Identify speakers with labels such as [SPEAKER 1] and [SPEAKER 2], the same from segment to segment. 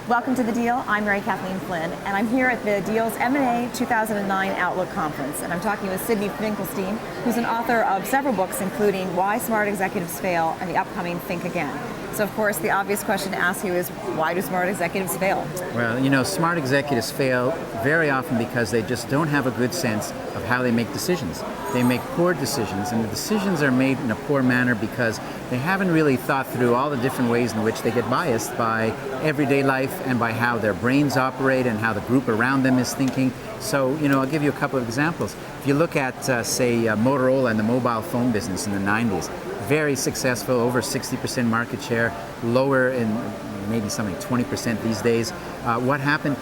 [SPEAKER 1] Welcome to The Deal. I'm Kathleen Flynn, and I'm here at the Deal's M&A 2009 Outlook Conference, and I'm talking with Sydney Finkelstein, who's an author of several books, including Why Smart Executives Fail and the upcoming Think Again. So, of course, the obvious question to ask you is, why do smart executives fail?
[SPEAKER 2] Well, smart executives fail very often because they just don't have a good sense of how they make decisions. They make poor decisions, and the decisions are made in a poor manner because they haven't really thought through all the different ways in which they get biased by everyday life and by how their brains operate and how the group around them is thinking. So, I'll give you a couple of examples. If you look at, Motorola and the mobile phone business in the 90s, very successful, over 60% market share, lower in maybe something 20% these days. What happened?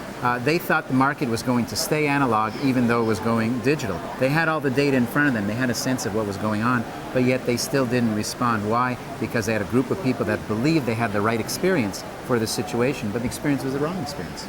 [SPEAKER 2] They thought the market was going to stay analog even though it was going digital. They had all the data in front of them. They had a sense of what was going on, but yet they still didn't respond. Why? Because they had a group of people that believed they had the right experience for the situation, but the experience was the wrong experience.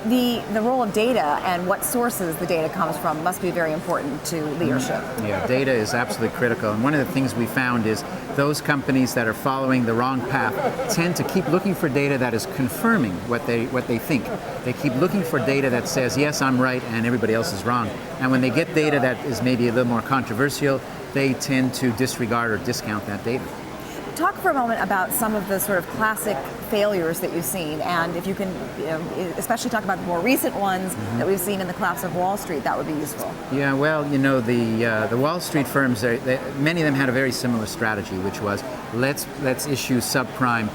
[SPEAKER 1] The role of data and what sources the data comes from must be very important to leadership.
[SPEAKER 2] Yeah, data is absolutely critical. And one of the things we found is those companies that are following the wrong path tend to keep looking for data that is confirming what they think. They keep looking for data that says, yes, I'm right and everybody else is wrong. And when they get data that is maybe a little more controversial, they tend to disregard or discount that data.
[SPEAKER 1] Talk for a moment about some of the sort of classic failures that you've seen, and if you can, especially talk about the more recent ones that we've seen in the collapse of Wall Street, that would be useful.
[SPEAKER 2] Yeah, well, the Wall Street firms, many of them had a very similar strategy, which was let's issue subprime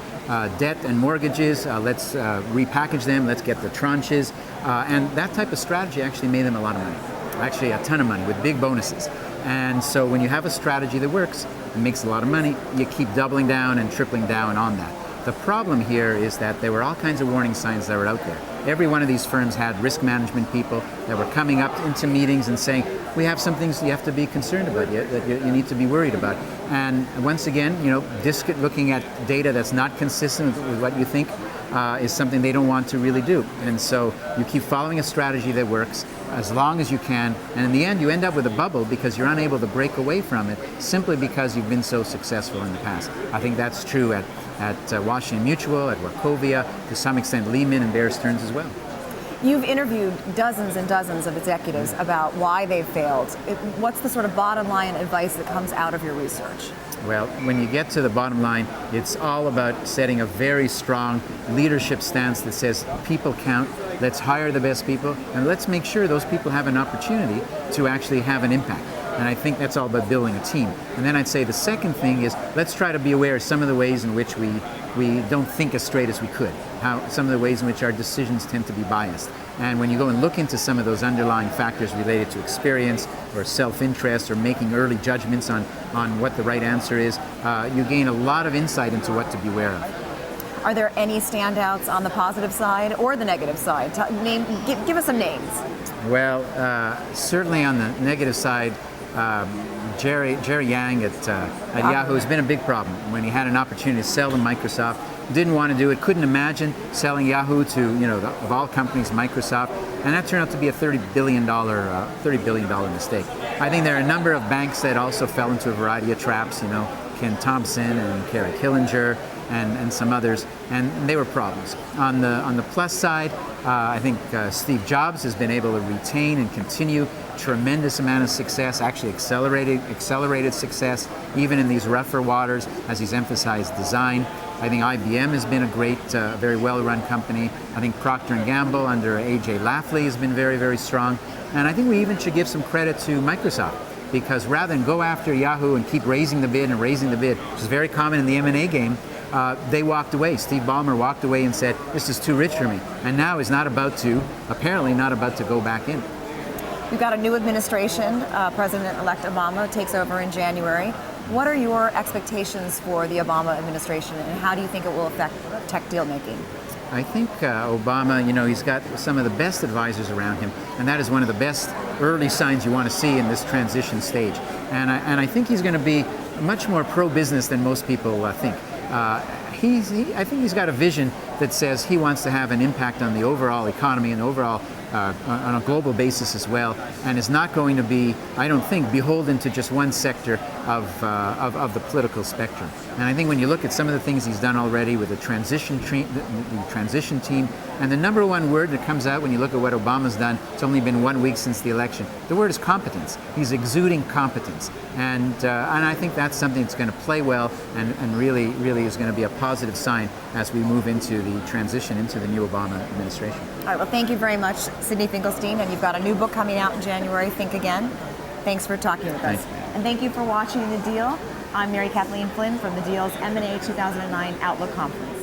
[SPEAKER 2] debt and mortgages, let's repackage them, let's get the tranches, and that type of strategy actually made them a lot of money, actually a ton of money with big bonuses. And so when you have a strategy that works, it makes a lot of money, you keep doubling down and tripling down on that. The problem here is that there were all kinds of warning signs that were out there. Every one of these firms had risk management people that were coming up into meetings and saying, we have some things you have to be concerned about, that you need to be worried about. And once again, looking at data that's not consistent with what you think is something they don't want to really do. And so you keep following a strategy that works as long as you can, and in the end you end up with a bubble because you're unable to break away from it simply because you've been so successful in the past. I think that's true at Washington Mutual, at Wachovia, to some extent Lehman and Bear Stearns as well.
[SPEAKER 1] You've interviewed dozens and dozens of executives about why they've failed. What's the sort of bottom line advice that comes out of your research?
[SPEAKER 2] Well, when you get to the bottom line, it's all about setting a very strong leadership stance that says people count, let's hire the best people, and let's make sure those people have an opportunity to actually have an impact. And I think that's all about building a team. And then I'd say the second thing is let's try to be aware of some of the ways in which we don't think as straight as we could, some of the ways in which our decisions tend to be biased. And when you go and look into some of those underlying factors related to experience or self-interest or making early judgments on what the right answer is, you gain a lot of insight into what to beware of.
[SPEAKER 1] Are there any standouts on the positive side or the negative side? Give us some names.
[SPEAKER 2] Well, certainly on the negative side, Jerry Yang at Yahoo has been a big problem. When he had an opportunity to sell to Microsoft, didn't want to do it, couldn't imagine selling Yahoo to, of all companies, Microsoft, and that turned out to be a $30 billion mistake. I think there are a number of banks that also fell into a variety of traps, Ken Thompson and Kerry Killinger and some others, and they were problems. On the plus side, I think Steve Jobs has been able to retain and continue tremendous amount of success, actually accelerated success, even in these rougher waters, as he's emphasized design. I think IBM has been a great, very well-run company. I think Procter & Gamble under A.J. Lafley has been very, very strong. And I think we even should give some credit to Microsoft, because rather than go after Yahoo and keep raising the bid, which is very common in the M&A game, they walked away. Steve Ballmer walked away and said, this is too rich for me. And now is apparently not about to go back in.
[SPEAKER 1] We've got a new administration. President-elect Obama takes over in January. What are your expectations for the Obama administration, and how do you think it will affect tech deal making?
[SPEAKER 2] I think Obama, he's got some of the best advisors around him, and that is one of the best early signs you want to see in this transition stage. And I think he's going to be much more pro-business than most people think. I think he's got a vision that says he wants to have an impact on the overall economy and overall on a global basis as well, and is not going to be, I don't think, beholden to just one sector of the political spectrum. And I think when you look at some of the things he's done already with the transition team, and the number one word that comes out when you look at what Obama's done, it's only been 1 week since the election, the word is competence. He's exuding competence. And I think that's something that's going to play well and really is going to be a positive sign as we move into the transition into the new Obama administration.
[SPEAKER 1] All right, well, thank you very much, Sidney Finkelstein, and you've got a new book coming out in January, Think Again. Thanks for talking with us. And thank you for watching The Deal. I'm Kathleen Flynn from The Deal's M&A 2009 Outlook Conference.